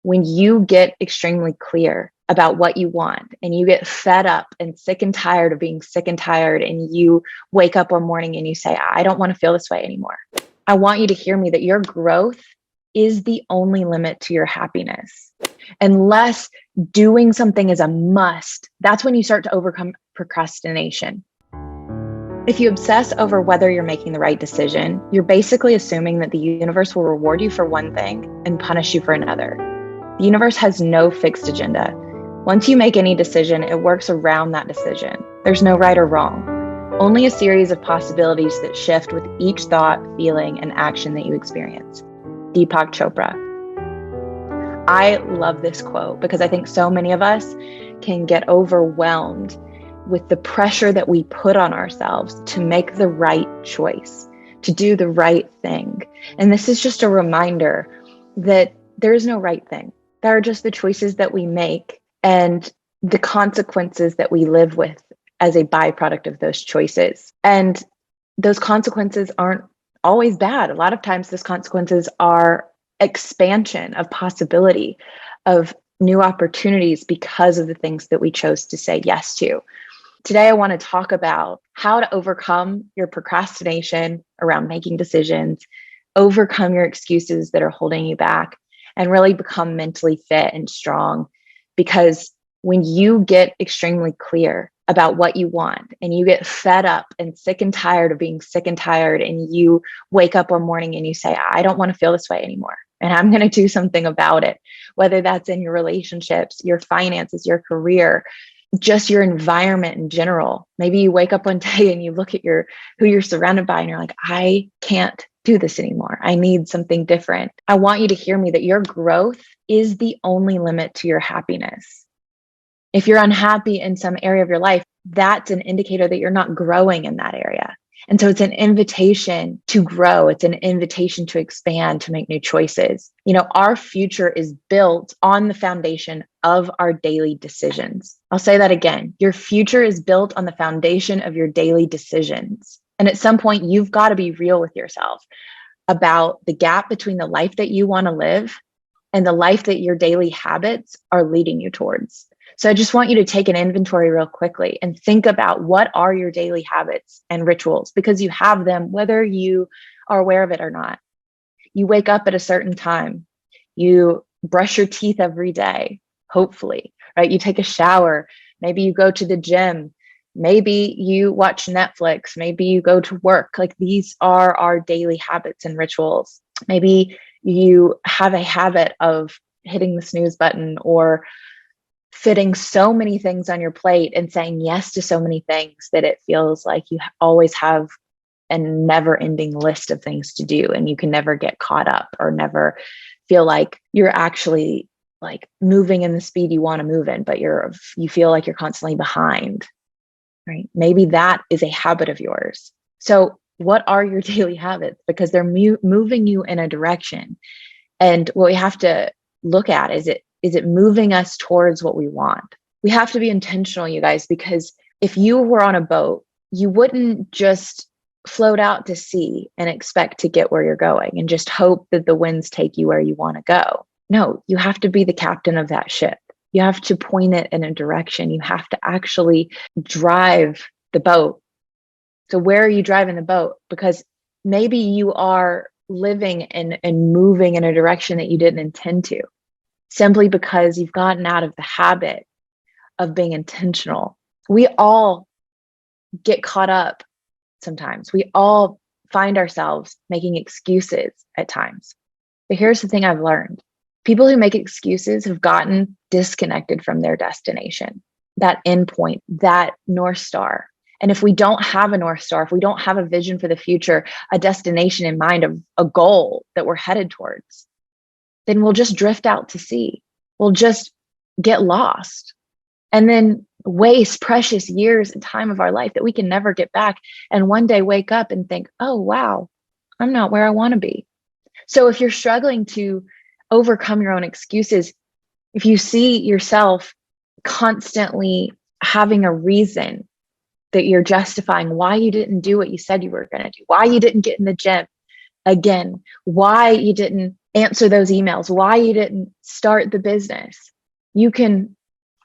When you get extremely clear about what you want and you get fed up and sick and tired of being sick and tired, and you wake up one morning and you say, I don't want to feel this way anymore. I want you to hear me that your growth is the only limit to your happiness. Unless doing something is a must, that's when you start to overcome procrastination. If you obsess over whether you're making the right decision, you're basically assuming that the universe will reward you for one thing and punish you for another. The universe has no fixed agenda. Once you make any decision, it works around that decision. There's no right or wrong, only a series of possibilities that shift with each thought, feeling, and action that you experience. Deepak Chopra. I love this quote because I think so many of us can get overwhelmed with the pressure that we put on ourselves to make the right choice, to do the right thing. And this is just a reminder that there is no right thing. There are just the choices that we make and the consequences that we live with as a byproduct of those choices. And those consequences aren't always bad. A lot of times those consequences are expansion of possibility, of new opportunities because of the things that we chose to say yes to. Today, I want to talk about how to overcome your procrastination around making decisions, overcome your excuses that are holding you back, and really become mentally fit and strong. Because when you get extremely clear about what you want and you get fed up and sick and tired of being sick and tired, and you wake up one morning and you say, I don't want to feel this way anymore, and I'm going to do something about it, whether that's in your relationships, your finances, your career, just your environment in general. Maybe you wake up one day and you look at who you're surrounded by and you're like, I can't do this anymore. I need something different. I want you to hear me that your growth is the only limit to your happiness. If you're unhappy in some area of your life, that's an indicator that you're not growing in that area. And so it's an invitation to grow. It's an invitation to expand, to make new choices. Our future is built on the foundation of our daily decisions. I'll say that again. Your future is built on the foundation of your daily decisions. And at some point, you've got to be real with yourself about the gap between the life that you want to live and the life that your daily habits are leading you towards. So I just want you to take an inventory real quickly and think about what are your daily habits and rituals, because you have them whether you are aware of it or not. You wake up at a certain time. You brush your teeth every day, hopefully, right? You take a shower. Maybe you go to the gym. Maybe you watch Netflix. Maybe you go to work. Like, these are our daily habits and rituals. Maybe you have a habit of hitting the snooze button or fitting so many things on your plate and saying yes to so many things that it feels like you always have a never-ending list of things to do, and you can never get caught up or never feel like you're actually like moving in the speed you want to move in, but you feel like you're constantly behind, right? Maybe that is a habit of yours. So what are your daily habits? Because they're moving you in a direction. And what we have to look at is it moving us towards what we want? We have to be intentional, you guys, because if you were on a boat, you wouldn't just float out to sea and expect to get where you're going and just hope that the winds take you where you want to go. No, you have to be the captain of that ship. You have to point it in a direction. You have to actually drive the boat. So where are you driving the boat? Because maybe you are living and moving in a direction that you didn't intend to, simply because you've gotten out of the habit of being intentional. We all get caught up sometimes. We all find ourselves making excuses at times. But here's the thing I've learned. People who make excuses have gotten disconnected from their destination, that endpoint, that North Star. And if we don't have a North Star, if we don't have a vision for the future, a destination in mind, a goal that we're headed towards, then we'll just drift out to sea. We'll just get lost and then waste precious years and time of our life that we can never get back. And one day wake up and think, oh, wow, I'm not where I want to be. So if you're struggling to overcome your own excuses, if you see yourself constantly having a reason that you're justifying why you didn't do what you said you were going to do, why you didn't get in the gym again, why you didn't answer those emails, why you didn't start the business. You can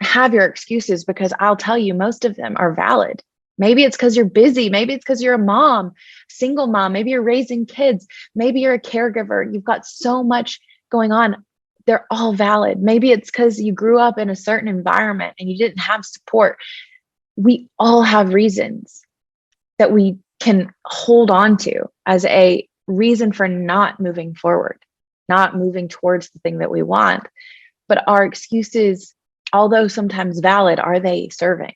have your excuses, because I'll tell you, most of them are valid. Maybe it's because you're busy. Maybe it's because you're a mom, single mom. Maybe you're raising kids. Maybe you're a caregiver. You've got so much going on. They're all valid. Maybe it's because you grew up in a certain environment and you didn't have support. We all have reasons that we can hold on to as a reason for not moving forward, not moving towards the thing that we want. But our excuses, although sometimes valid, are they serving?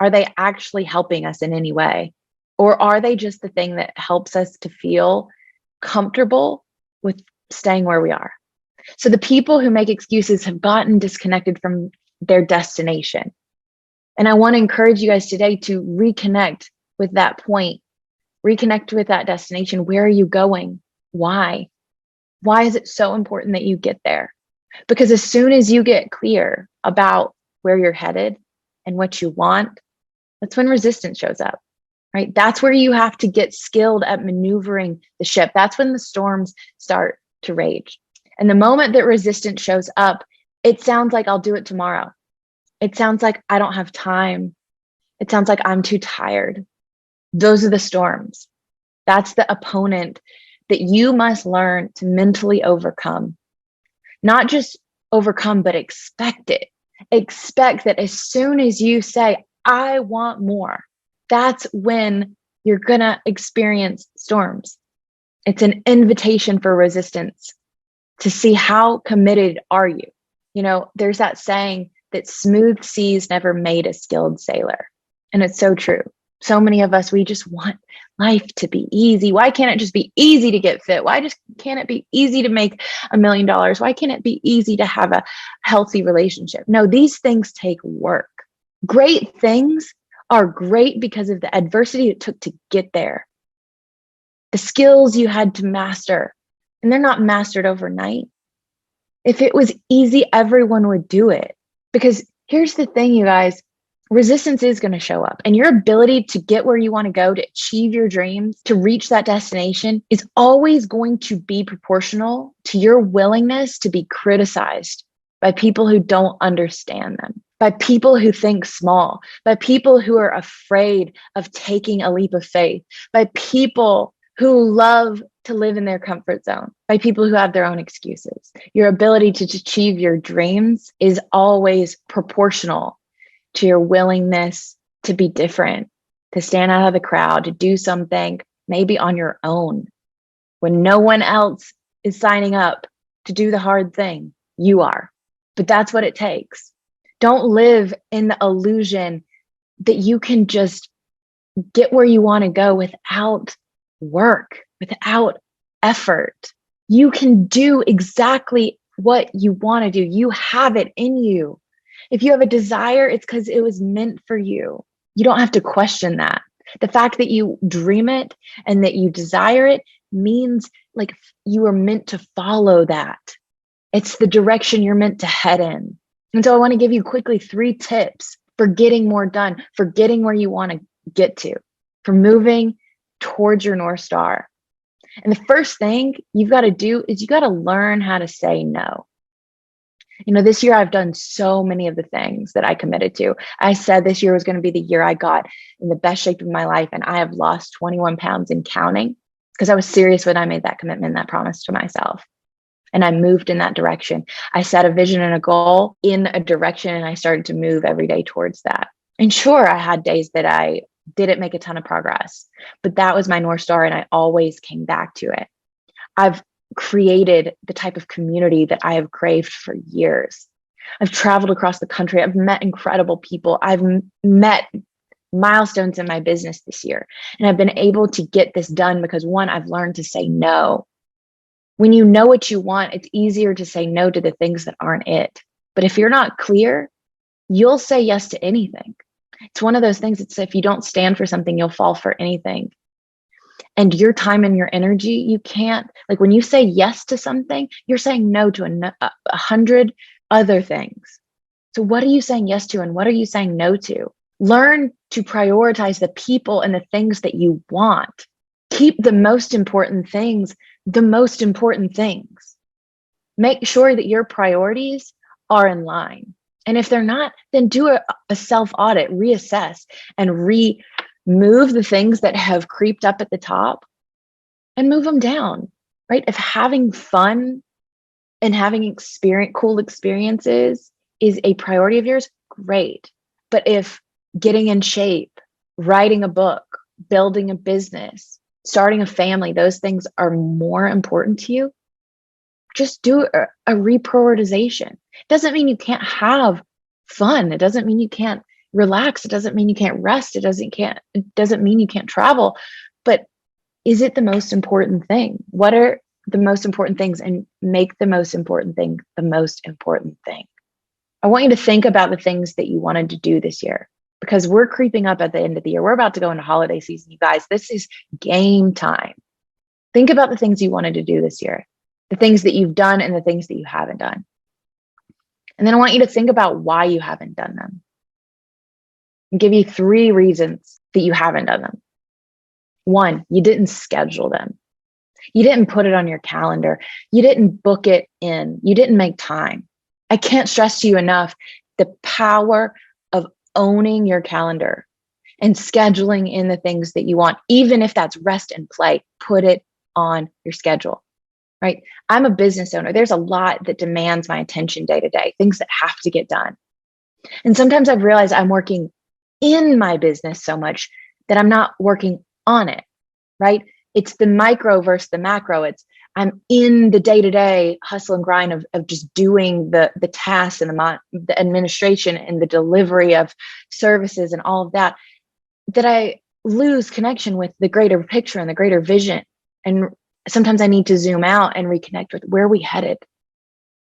Are they actually helping us in any way? Or are they just the thing that helps us to feel comfortable with staying where we are? So the people who make excuses have gotten disconnected from their destination. And I want to encourage you guys today to reconnect with that point, reconnect with that destination. Where are you going? Why? Why is it so important that you get there? Because as soon as you get clear about where you're headed and what you want, that's when resistance shows up, right? That's where you have to get skilled at maneuvering the ship. That's when the storms start to rage. And the moment that resistance shows up, it sounds like I'll do it tomorrow. It sounds like I don't have time. It sounds like I'm too tired. Those are the storms. That's the opponent that you must learn to mentally overcome. Not just overcome, but expect it. Expect that as soon as you say, I want more, that's when you're going to experience storms. It's an invitation for resistance to see how committed are you. You know, there's that saying that smooth seas never made a skilled sailor. And it's so true. So many of us, we just want life to be easy. Why can't it just be easy to get fit? Why just can't it be easy to make $1 million? Why can't it be easy to have a healthy relationship? No, these things take work. Great things are great because of the adversity it took to get there. The skills you had to master, and they're not mastered overnight. If it was easy, everyone would do it. Because here's the thing, you guys, resistance is going to show up, and your ability to get where you want to go, to achieve your dreams, to reach that destination is always going to be proportional to your willingness to be criticized by people who don't understand them, by people who think small, by people who are afraid of taking a leap of faith, by people who love to live in their comfort zone, by people who have their own excuses. Your ability to achieve your dreams is always proportional to your willingness to be different, to stand out of the crowd, to do something maybe on your own when no one else is signing up to do the hard thing. You are. But that's what it takes. Don't live in the illusion that you can just get where you want to go without work, without effort. You can do exactly what you want to do. You have it in you. If you have a desire, it's because it was meant for you. You don't have to question that. The fact that you dream it and that you desire it means like you are meant to follow that. It's the direction you're meant to head in. And so I want to give you quickly 3 tips for getting more done, for getting where you want to get to, for moving towards your North Star. And the first thing you've got to do is you got to learn how to say no. You know, this year I've done so many of the things that I committed to. I said this year was going to be the year I got in the best shape of my life. And I have lost 21 pounds and counting because I was serious when I made that commitment, that promise to myself. And I moved in that direction. I set a vision and a goal in a direction, and I started to move every day towards that. And sure, I had days that I didn't make a ton of progress, but that was my North Star, and I always came back to it. I've created the type of community that I have craved for years. I've traveled across the country. I've met incredible people. I've met milestones in my business this year, and I've been able to get this done because, one, I've learned to say no. When you know what you want, it's easier to say no to the things that aren't it. But if you're not clear, you'll say yes to anything. It's one of those things. It's if you don't stand for something, you'll fall for anything. And your time and your energy, you can't, like when you say yes to something, you're saying no to 100 other things. So what are you saying yes to and what are you saying no to? Learn to prioritize the people and the things that you want. Keep the most important things the most important things. Make sure that your priorities are in line. And if they're not, then do a self-audit, reassess, and remove the things that have creeped up at the top and move them down, right? If having fun and having cool experiences is a priority of yours, great. But if getting in shape, writing a book, building a business, starting a family, those things are more important to you, just do a reprioritization. It doesn't mean you can't have fun. It doesn't mean you can't relax. It doesn't mean you can't rest. It doesn't mean you can't travel. But is it the most important thing? What are the most important things, and make the most important thing the most important thing? I want you to think about the things that you wanted to do this year, because we're creeping up at the end of the year. We're about to go into holiday season, you guys. This is game time. Think about the things you wanted to do this year, the things that you've done and the things that you haven't done. And then I want you to think about why you haven't done them. I'll give you 3 reasons that you haven't done them. 1, you didn't schedule them. You didn't put it on your calendar. You didn't book it in. You didn't make time. I can't stress to you enough the power of owning your calendar and scheduling in the things that you want, even if that's rest and play. Put it on your schedule, right? I'm a business owner. There's a lot that demands my attention day to day, things that have to get done. And sometimes I've realized I'm working in my business so much that I'm not working on it, right? It's the micro versus the macro. I'm in the day-to-day hustle and grind of just doing the tasks and the administration and the delivery of services and all of that I lose connection with the greater picture and the greater vision. And sometimes I need to zoom out and reconnect with where are we headed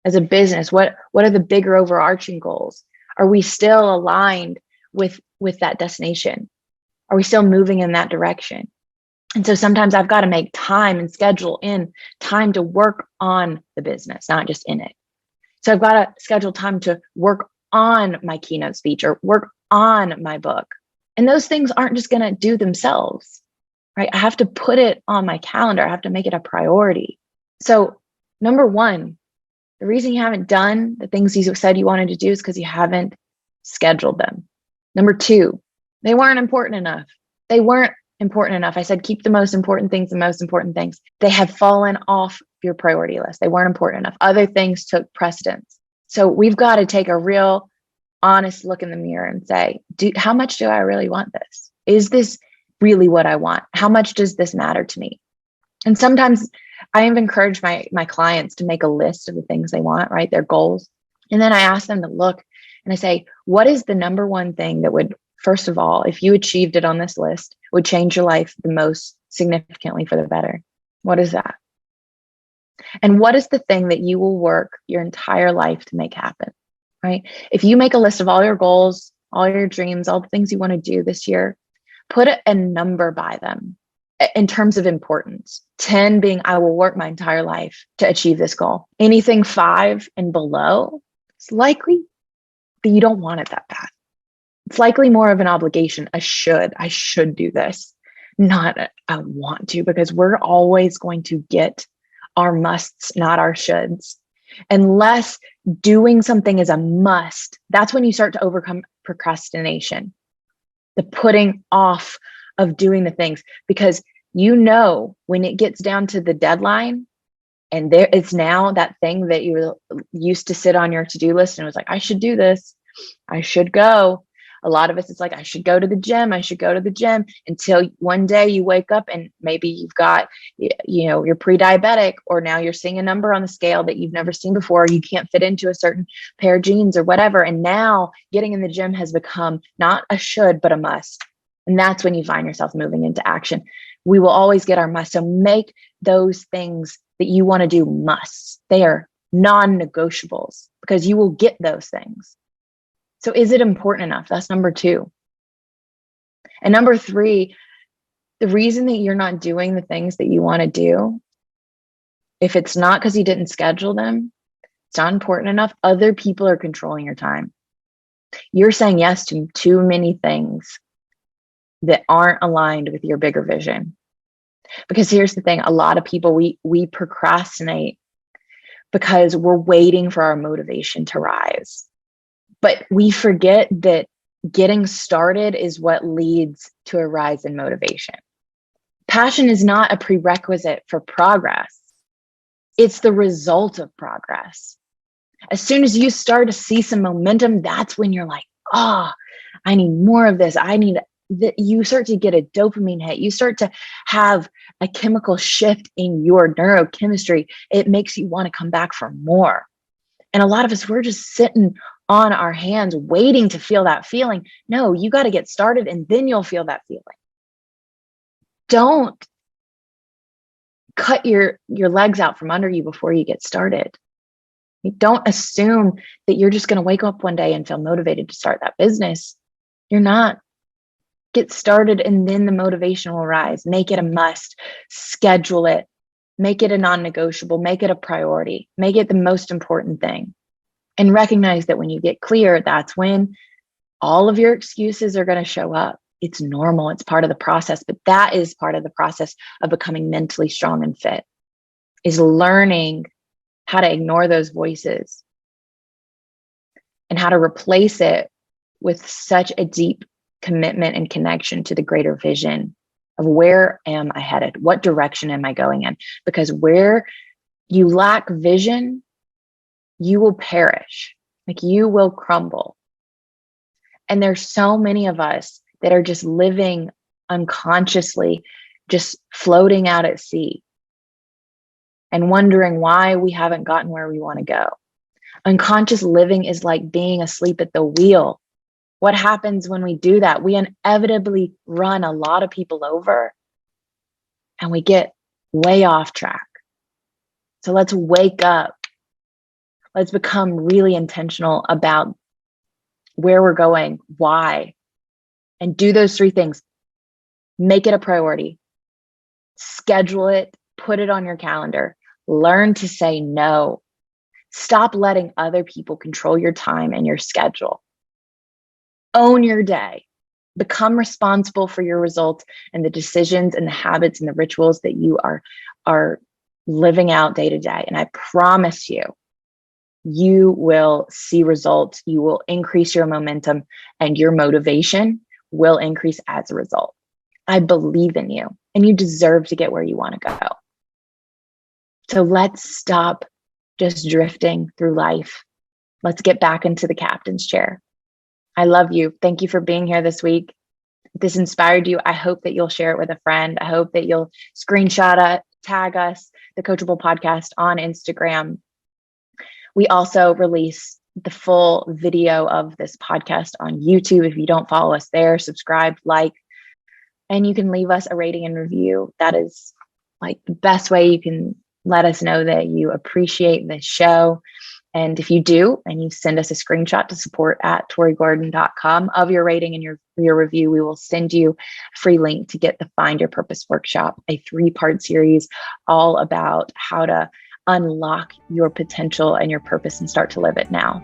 as a business? What are the bigger overarching goals? Are we still aligned with that destination? Are we still moving in that direction? And so sometimes I've got to make time and schedule in time to work on the business, not just in it. So I've got to schedule time to work on my keynote speech or work on my book. And those things aren't just going to do themselves, right? I have to put it on my calendar. I have to make it a priority. So number 1, the reason you haven't done the things you said you wanted to do is because you haven't scheduled them. Number 2, they weren't important enough. They weren't important enough. I said, keep the most important things the most important things. They have fallen off your priority list. They weren't important enough. Other things took precedence. So we've got to take a real honest look in the mirror and say, how much do I really want this? Is this really what I want? How much does this matter to me? And sometimes I have encouraged my clients to make a list of the things they want, right? Their goals. And then I ask them to look and I say, what is the number 1 thing that would, first of all, if you achieved it on this list, would change your life the most significantly for the better? What is that? And what is the thing that you will work your entire life to make happen, right? If you make a list of all your goals, all your dreams, all the things you want to do this year, put a number by them in terms of importance. 10 being, I will work my entire life to achieve this goal. Anything 5 and below, it's likely that you don't want it that bad. It's likely more of an obligation, I should do this, not I want to, because we're always going to get our musts, not our shoulds. Unless doing something is a must, that's when you start to overcome procrastination, the putting off of doing the things, because when it gets down to the deadline and there it's now that thing that you used to sit on your to-do list and it was like, I should do this, I should go. A lot of us, it's like, I should go to the gym. I should go to the gym, until one day you wake up and maybe you've got, you're pre-diabetic, or now you're seeing a number on the scale that you've never seen before. You can't fit into a certain pair of jeans or whatever. And now getting in the gym has become not a should, but a must. And that's when you find yourself moving into action. We will always get our must. So make those things that you want to do musts. They are non-negotiables, because you will get those things. So is it important enough? That's number 2. And number 3, the reason that you're not doing the things that you want to do, if it's not because you didn't schedule them, it's not important enough. Other people are controlling your time. You're saying yes to too many things that aren't aligned with your bigger vision. Because here's the thing, a lot of people, we procrastinate because we're waiting for our motivation to rise. But we forget that getting started is what leads to a rise in motivation. Passion is not a prerequisite for progress. It's the result of progress. As soon as you start to see some momentum, that's when you're like, oh, I need more of this. You start to get a dopamine hit. You start to have a chemical shift in your neurochemistry. It makes you want to come back for more. And a lot of us, we're just sitting on our hands waiting to feel that feeling. No, you got to get started and then you'll feel that feeling. Don't cut your legs out from under you before you get started. Don't assume that you're just going to wake up one day and feel motivated to start that business. You're not. Get started and then the motivation will rise. Make it a must. Schedule it. Make it a non-negotiable. Make it a priority. Make it the most important thing. And recognize that when you get clear, that's when all of your excuses are going to show up. It's normal. It's part of the process, but that is part of the process of becoming mentally strong and fit, is learning how to ignore those voices and how to replace it with such a deep commitment and connection to the greater vision of where am I headed? What direction am I going in? Because where you lack vision, you will perish. Like, you will crumble. And there's so many of us that are just living unconsciously, just floating out at sea and wondering why we haven't gotten where we want to go. Unconscious living is like being asleep at the wheel. What happens when we do that? We inevitably run a lot of people over and we get way off track. So let's wake up. Let's become really intentional about where we're going, why, and do those three things. Make it a priority. Schedule it. Put it on your calendar. Learn to say no. Stop letting other people control your time and your schedule. Own your day. Become responsible for your results and the decisions and the habits and the rituals that you are living out day to day. And I promise you, you will see results. You will increase your momentum and your motivation will increase as a result. I believe in you and you deserve to get where you want to go. So let's stop just drifting through life. Let's get back into the captain's chair. I love you. Thank you for being here this week. If this inspired you, I hope that you'll share it with a friend. I hope that you'll screenshot it, tag us, the Coachable Podcast, on Instagram. We also release the full video of this podcast on YouTube. If you don't follow us there, subscribe, like, and you can leave us a rating and review. That is like the best way you can let us know that you appreciate the show. And if you do, and you send us a screenshot to support@torigordon.com of your rating and your review, we will send you a free link to get the Find Your Purpose workshop, a 3-part series all about how to unlock your potential and your purpose and start to live it now.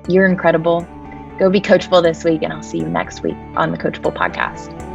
You're incredible. Go be coachable this week, and I'll see you next week on the Coachable Podcast.